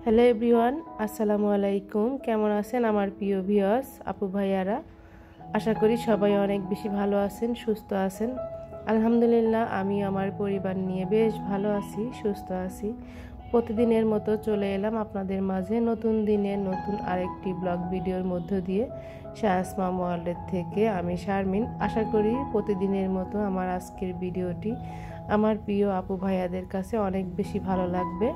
Hello everyone, আসসালামু আলাইকুম। কেমন আছেন আমার প্রিয় ভিউয়ার্স, আপু ভাইয়ারা? আশা করি সবাই অনেক বেশি ভালো আছেন, সুস্থ আছেন। আলহামদুলিল্লাহ, আমি আমার পরিবার নিয়ে বেশ ভালো আছি, সুস্থ আছি। প্রতিদিনের মতো চলে এলাম আপনাদের মাঝে নতুন দিনের নতুন আরেকটি ব্লগ ভিডিওর মধ্য দিয়ে। শাহসমা ওয়ার্ল্ডের থেকে আমি শারমিন। আশা করি প্রতিদিনের মতো আমার আজকের ভিডিওটি আমার প্রিয় আপু ভাইয়াদের কাছে অনেক বেশি ভালো লাগবে।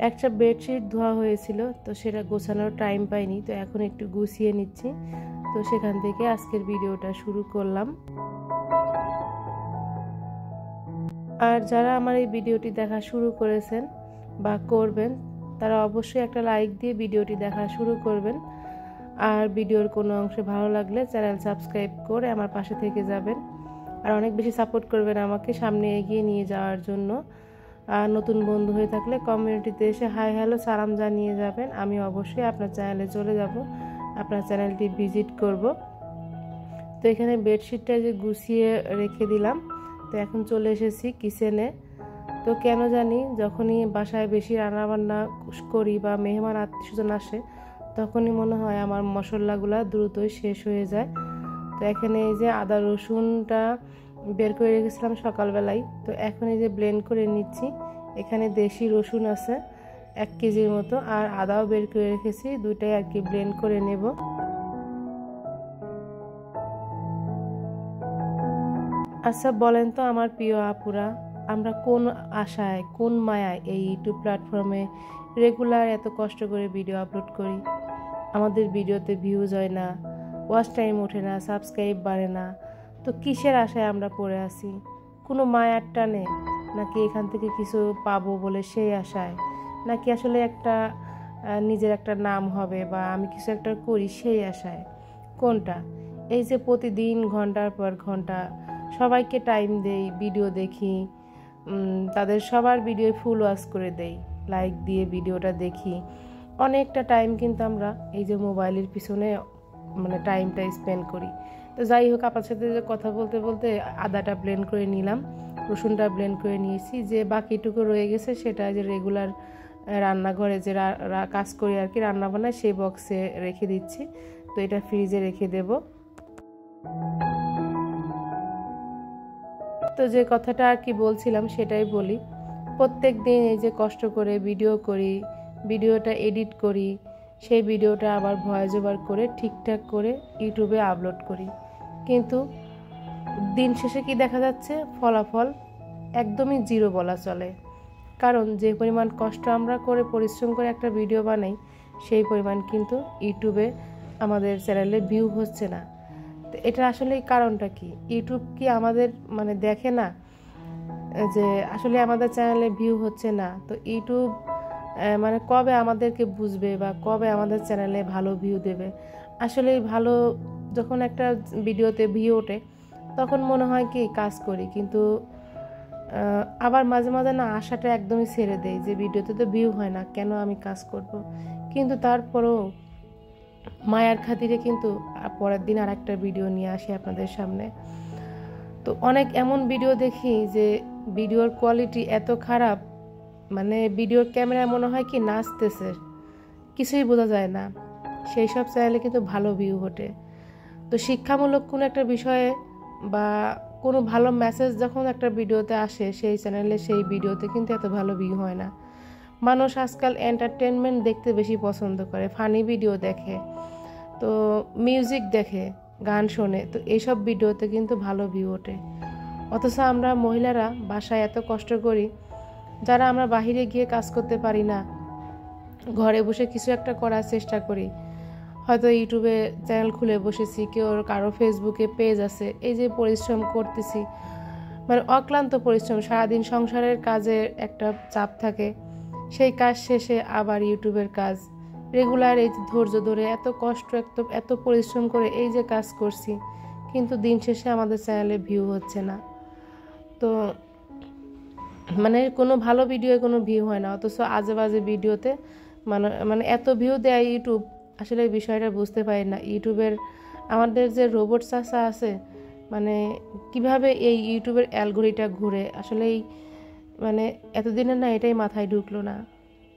একটা বেডশিট ধোয়া হয়েছিল, তো সেটা গোছানোর টাইম পাইনি, তো এখন একটু গুছিয়ে নিচ্ছি। তো সেখান থেকে আজকের ভিডিওটা শুরু করলাম। আর যারা আমার এই ভিডিওটি দেখা শুরু করেছেন বা করবেন, তারা অবশ্যই একটা লাইক দিয়ে ভিডিওটি দেখা শুরু করবেন। আর ভিডিওর কোনো অংশে ভালো লাগলে চ্যানেল সাবস্ক্রাইব করে আমার পাশে থেকে যাবেন। আর অনেক বেশি সাপোর্ট করবেন আমাকে সামনে এগিয়ে নিয়ে যাওয়ার জন্য। আর নতুন বন্ধু হয়ে থাকলে কমিউনিটিতে এসে হাই হ্যালো সালাম জানিয়ে যাবেন। আমি অবশ্যই আপনার চ্যানেলে চলে যাব, আপনার চ্যানেলটি ভিজিট করব। তো এখানে বেডশিটটা যে গুছিয়ে রেখে দিলাম। তো এখন চলে এসেছি কিচেনে। তো কেন জানি যখনই বাসায় বেশি রান্নাবান্না করি বা মেহমান আত্মীয়স্বজন আসে, তখনই মনে হয় আমার মশলাগুলো দ্রুতই শেষ হয়ে যায়। তো এখানে এই যে আদা রসুনটা বের করে রেখেছিলাম সকালবেলায়, তো এখন এই যে ব্লেন্ড করে নিচ্ছি। এখানে দেশি রসুন আছে 1 কেজির মতো, আর আদাও বের করে রেখেছি, দুইটাই আর কি ব্লেন্ড করে নেব। আচ্ছা বলেন তো আমার প্রিয় আপুরা, আমরা কোন আশায় কোন মায়ায় এই ইউটিউব প্ল্যাটফর্মে রেগুলার এত কষ্ট করে ভিডিও আপলোড করি? আমাদের ভিডিওতে ভিউজ হয় না, ওয়াচ টাইম ওঠে না, সাবস্ক্রাইব বাড়ে না। তো কিসের আশায় আমরা পড়ে আছি? কোনো মায়ার টানে, নাকি এখান থেকে কিছু পাবো বলে সেই আশায়, নাকি আসলে একটা নিজের একটা নাম হবে বা আমি কিছু একটা করি সেই আশায়? কোনটা? এই যে প্রতিদিন ঘন্টার পর ঘন্টা সবাইকে টাইম দেই, ভিডিও দেখি, তাদের সবার ভিডিও ফুল ওয়াচ করে দেই, লাইক দিয়ে ভিডিওটা দেখি, অনেকটা টাইম কিন্তু আমরা এই যে মোবাইলের পিছনে টাইমটা স্পেন্ড করি। তো যাই হোক, আপনার সাথে যে কথা বলতে বলতে আদাটা ব্লেন্ড করে নিলাম, রসুনটা ব্লেন্ড করে নিয়েছি। যে বাকিটুকু রয়ে গেছে সেটা যে রেগুলার রান্নাঘরে যে কাজ করি আর কি, রান্না বান্নায়, সেই বক্সে রেখে দিচ্ছি। তো এটা ফ্রিজে রেখে দেব। তো যে কথাটা আর কি বলছিলাম সেটাই বলি। প্রত্যেক দিন এই যে কষ্ট করে ভিডিও করি, ভিডিওটা এডিট করি, সেই ভিডিওটা আবার ভয়েস ওভার করে ঠিকঠাক করে ইউটিউবে আপলোড করি, কিন্তু দিন শেষে কি দেখা যাচ্ছে? ফলাফল একদমই জিরো বলা চলে। কারণ যে পরিমাণ কষ্ট আমরা করে পরিশ্রম করে একটা ভিডিও বানাই, সেই পরিমাণ কিন্তু ইউটিউবে আমাদের চ্যানেলে ভিউ হচ্ছে না। তো এটা আসলে কারণটা কি? ইউটিউব কি আমাদের দেখে না যে আসলে আমাদের চ্যানেলে ভিউ হচ্ছে না? তো ইউটিউব কবে আমাদেরকে বুঝবে বা কবে আমাদের চ্যানেলে ভালো ভিউ দেবে? আসলে ভালো যখন একটা ভিডিওতে ভিউ ওঠে, তখন মনে হয় কি কাজ করি, কিন্তু আবার মাঝে মাঝে না আশাটা একদমই ছেড়ে দেয় যে ভিডিওতে তো ভিউ হয় না, কেন আমি কাজ করব? কিন্তু তারপরও মায়ার খাতিরে কিন্তু পরের দিন আর একটা ভিডিও নিয়ে আসি আপনাদের সামনে। তো অনেক এমন ভিডিও দেখি যে ভিডিওর কোয়ালিটি এত খারাপ, ভিডিওর ক্যামেরায় মনে হয় কি নাচতেছে, কিছুই বোঝা যায় না। সেই সব চ্যানেলে কিন্তু ভালো ভিউ ওঠে। তো শিক্ষামূলক কোনো একটা বিষয়ে বা কোনো ভালো মেসেজ যখন একটা ভিডিওতে আসে, সেই চ্যানেলে সেই ভিডিওতে কিন্তু এত ভালো ভিউ হয় না। মানুষ আজকাল এন্টারটেনমেন্ট দেখতে বেশি পছন্দ করে, ফানি ভিডিও দেখে, তো মিউজিক দেখে, গান শোনে, তো এইসব ভিডিওতে কিন্তু ভালো ভিউ ওঠে। অথচ আমরা মহিলারা বাসায় এত কষ্ট করি, যারা আমরা বাহিরে গিয়ে কাজ করতে পারি না, ঘরে বসে কিছু একটা করার চেষ্টা করি। হয়তো ইউটিউবে চ্যানেল খুলে বসেছি, কেউ কারো ফেসবুকে পেজ আছে, এই যে পরিশ্রম করতেছি, অক্লান্ত পরিশ্রম, সারাদিন সংসারের কাজের একটা চাপ থাকে, সেই কাজ শেষে আবার ইউটিউবের কাজ, রেগুলার এই ধৈর্য ধরে এত কষ্ট এত পরিশ্রম করে এই যে কাজ করছি, কিন্তু দিন শেষে আমাদের চ্যানেলে ভিউ হচ্ছে না। তো কোনো ভালো ভিডিও কোনো ভিউ হয় না, অথচ আজে বাজে ভিডিওতে এত ভিউ দেয় ইউটিউব। আসলে এই বিষয়টা বুঝতে পারি না ইউটিউবের আমাদের যে রোবট চাচা আছে, কিভাবে এই ইউটিউবের অ্যালগোরিটা ঘুরে। আসলে মানে এতদিনে না এটাই মাথায় ঢুকলো না।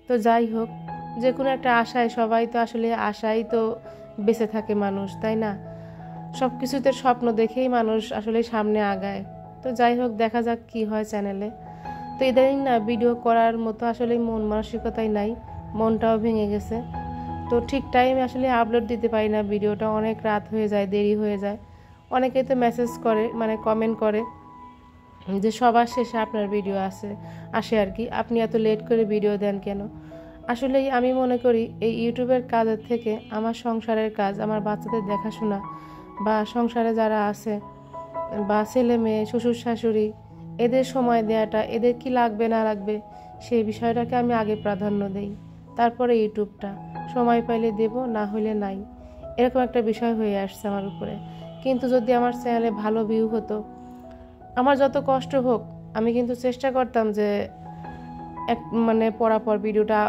তো যাই হোক, যে কোনো একটা আশায়, সবাই তো আসলে আশাই তো বেঁচে থাকে মানুষ, তাই না? সব কিছুতে স্বপ্ন দেখেই মানুষ আসলে সামনে আগায়। তো যাই হোক, দেখা যাক কি হয় চ্যানেলে। তো ইদানিং না ভিডিও করার মতো আসলে মন মানসিকতাই নাই, মনটাও ভেঙে গেছে। তো ঠিক টাইমে আসলে আপলোড দিতে পারি না, ভিডিওটা অনেক রাত হয়ে যায়, দেরি হয়ে যায়। অনেকেই তো মেসেজ করে, মানে কমেন্ট করে যে সবার শেষে আপনার ভিডিও আসে আর কি, আপনি এত লেট করে ভিডিও দেন কেন? আসলেই আমি মনে করি এই ইউটিউবের কাজের থেকে আমার সংসারের কাজ, আমার বাচ্চাদের দেখাশোনা বা সংসারে যারা আছে বা ছেলে মেয়ে, শ্বশুর শাশুড়ি, এদের সময় দেওয়াটা, এদের কি লাগবে না লাগবে সেই বিষয়টাকে আমি আগে প্রাধান্য দেই। তারপরে ইউটিউবটা সময় পাইলে দেব, না হলে নাই, এরকম একটা বিষয় হয়ে আসছে আমার উপরে। কিন্তু যদি আমার চ্যানেলে ভালো ভিউ হতো, আমার যত কষ্ট হোক, আমি কিন্তু চেষ্টা করতাম যে মানে পরাপর ভিডিওটা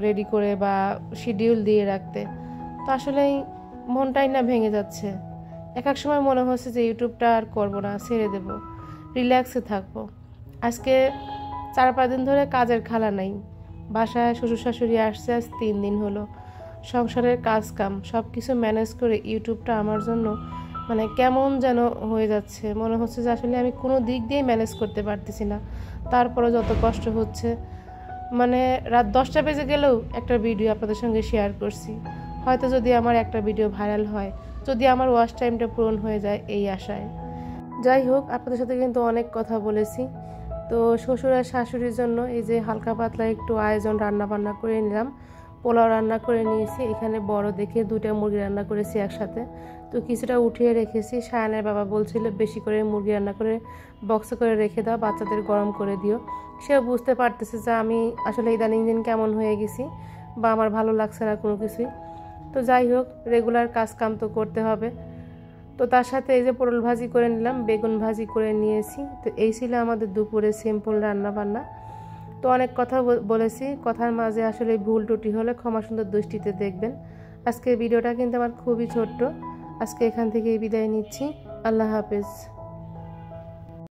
রেডি করে বা শিডিউল দিয়ে রাখতে। তো আসলেই মনটাই না ভেঙে যাচ্ছে। এক এক সময় মনে হচ্ছে যে ইউটিউবটা আর করবো না, ছেড়ে দেব, রিল্যাক্সে থাকবো। আজকে 4-5 দিন ধরে কাজের খালা নাই, বাসায় শ্বশুর শাশুড়ি আসছে আজ 3 দিন হলো। সংসারের কাজ কাম সব কিছু ম্যানেজ করে ইউটিউবটা আমার জন্য মানে কেমন যেন হয়ে যাচ্ছে, মনে হচ্ছে যে আসলে আমি কোনো দিক দিয়েই ম্যানেজ করতে পারতেছি না। তারপরে যত কষ্ট হচ্ছে, মানে রাত 10টা বেজে গেলেও একটা ভিডিও আপনাদের সঙ্গে শেয়ার করছি, হয়তো যদি আমার একটা ভিডিও ভাইরাল হয়, যদি আমার ওয়াচ টাইমটা পূরণ হয়ে যায়, এই আশায়। যাই হোক, আপনাদের সাথে কিন্তু অনেক কথা বলেছি। তো শ্বশুর আর শাশুড়ির জন্য এই যে হালকা পাতলা একটু আয়োজন, রান্না বান্না করে নিলাম। পোলাও রান্না করে নিয়েছি, এখানে বড় দেখে 2টা মুরগি রান্না করেছি একসাথে। তো কিছুটা উঠিয়ে রেখেছি, সায়ানের বাবা বলছিল বেশি করে মুরগি রান্না করে বক্সে করে রেখে দাও, বাচ্চাদের গরম করে দিও। সেও বুঝতে পারতেছে যে আমি আসলে ইদানিং দিন কেমন হয়ে গেছি বা আমার ভালো লাগছে না কোনো কিছুই। তো যাই হোক, রেগুলার কাজ কাম তো করতে হবে। তো তার সাথে এই যে পটল ভাজি করে নিলাম, বেগুন ভাজি করে নিয়েছি। তো এই ছিল আমাদের দুপুরে সিম্পল রান্না বান্না। তো অনেক কথা বলেছি, কথার মাঝে আসলে ভুল ত্রুটি হলে ক্ষমা সুন্দর দৃষ্টিতে দেখবেন। আজকের ভিডিওটা কিন্তু আমার খুবই ছোট্ট। আজকে এখান থেকেই বিদায় নিচ্ছি। আল্লাহ হাফেজ।